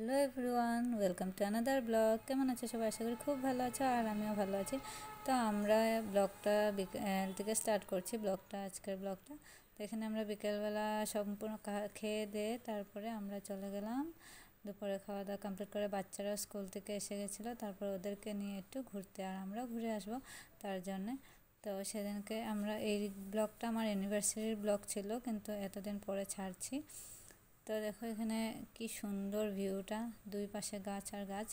Hello everyone, welcome to another blog. কেমন আছো সবাই? আশা করি খুব ভালো আছো, আর আমিও ভালো আছি। তো আমরা ব্লগটা বিকেল থেকে স্টার্ট করছি, আজকের ব্লগটা। তো এখানে আমরা বিকেলবেলা সম্পূর্ণ খেয়ে দিয়ে তারপরে আমরা চলে গেলাম। দুপুরে খাওয়া দাওয়া কমপ্লিট করে বাচ্চারা স্কুল থেকে এসে গেছিলো, তারপর ওদেরকে নিয়ে একটু ঘুরতে, আর আমরা ঘুরে আসবো তার জন্যে। তো সেদিনকে আমরা এই ব্লগটা আমার অ্যানিভার্সারির ব্লগ ছিল, কিন্তু এতদিন পরে ছাড়ছি। তো দেখো এখানে কি সুন্দর ভিউটা, দুই পাশে গাছ আর গাছ,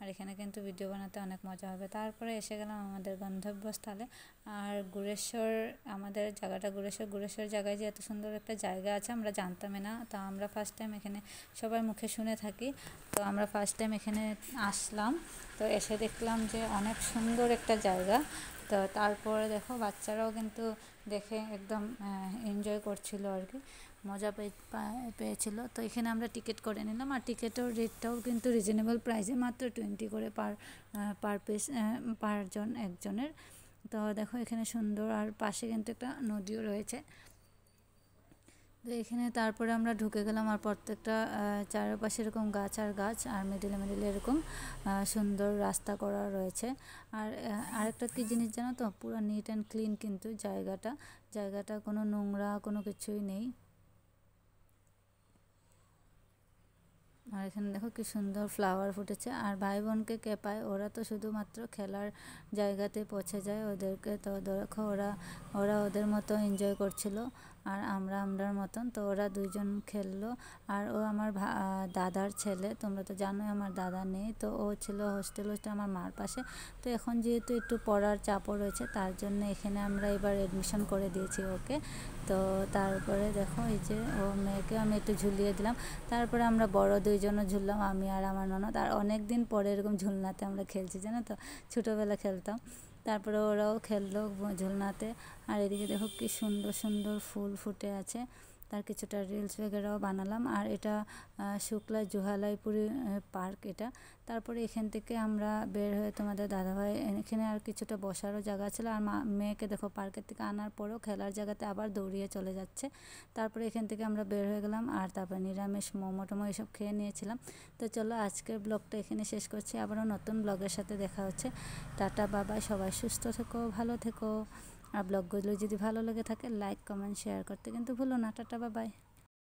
আর এখানে কিন্তু ভিডিও বানাতে অনেক মজা হবে। তারপরে এসে গেলাম আমাদের গন্তব্যস্থলে, আর গুড়েশ্বর, আমাদের জায়গাটা গুড়েশ্বর জায়গায় যে এত সুন্দর একটা জায়গা আছে আমরা জানতামই না। তো আমরা ফার্স্ট টাইম এখানে, সবার মুখে শুনে থাকি, তো আমরা ফার্স্ট টাইম এখানে আসলাম। তো এসে দেখলাম যে অনেক সুন্দর একটা জায়গা। তো তারপরে দেখো বাচ্চারাও কিন্তু দেখে একদম এনজয় করছিল আর কি, মজা পেয়েছিল। তো এখানে আমরা টিকিট করে নিলাম, আর টিকিটের রেটটাও কিন্তু রিজনেবল প্রাইসে, মাত্র 20 করে পার পিস, পার জন একজনের। তো দেখো এখানে সুন্দর, আর পাশে কিন্তু একটা নদীও রয়েছে। তো এখানে তারপরে আমরা ঢুকে গেলাম, আর প্রত্যেকটা চারপাশে এরকম গাছ আর গাছ, আর মিডিলে এরকম সুন্দর রাস্তা করা রয়েছে। আর আরেকটা কি জিনিস জানো তো, পুরো নিট অ্যান্ড ক্লিন কিন্তু জায়গাটা কোনো নোংরা কোনো কিছুই নেই। আর এখানে দেখো কি সুন্দর ফ্লাওয়ার ফুটেছে। আর ভাই বোনকে কে পায়, ওরা তো শুধুমাত্র খেলার জায়গাতে পৌঁছে যায়, ওদেরকে তো দেখো ওরা ওদের মতো এনজয় করছিল, আর আমরার মতন। তো ওরা দুইজন খেললো, আর ও আমার দাদার ছেলে। তোমরা তো জানোই আমার দাদা নেই, তো ও ছিল হোস্টেলে আমার মার পাশে। তো এখন যেহেতু একটু পড়ার চাপও রয়েছে, তার জন্য এখানে আমরা এবার অ্যাডমিশন করে দিয়েছি ওকে। তো তারপরে দেখো এই যে ও মেয়েকে আমি একটু ঝুলিয়ে দিলাম। তারপরে আমরা বড় দুইজনও ঝুললাম, আমি আর আমার ননদ। আর অনেক দিন পরে এরকম ঝুলনাতে আমরা খেলছি, জানো তো, ছোটোবেলা খেলতাম। তারপরে ওরাও খেললো ঝুলনাতে। আর এদিকে দেখো কি সুন্দর সুন্দর ফুল ফুটে আছে, তার কিছুটা রিলস বগেরাও বানালাম। আর এটা শুক্লা জুহালাইপুরি পার্ক এটা। তারপরে এখান থেকে আমরা বের হয়ে, তোমাদের দাদাভাই এখানে আর কিছুটা বসারও জায়গা ছিল, আর মেয়েকে দেখো পার্কের থেকে আনার পরেও খেলার জায়গাতে আবার দৌড়িয়ে চলে যাচ্ছে। তারপরে এখান থেকে আমরা বের হয়ে গেলাম, আর তারপর নিরামিষ মোমো টোমো এসব খেয়ে নিয়েছিলাম। তো চলো আজকের ব্লগটা এখানে শেষ করছি, আবারও নতুন ব্লগের সাথে দেখা হচ্ছে। টাটা বাবাই, সবাই সুস্থ থেকো, ভালো থেকো। আর ব্লগগুলো যদি ভালো লেগে থাকে লাইক কমেন্ট শেয়ার করতে কিন্তু ভুলো না। টাটা বাবাই।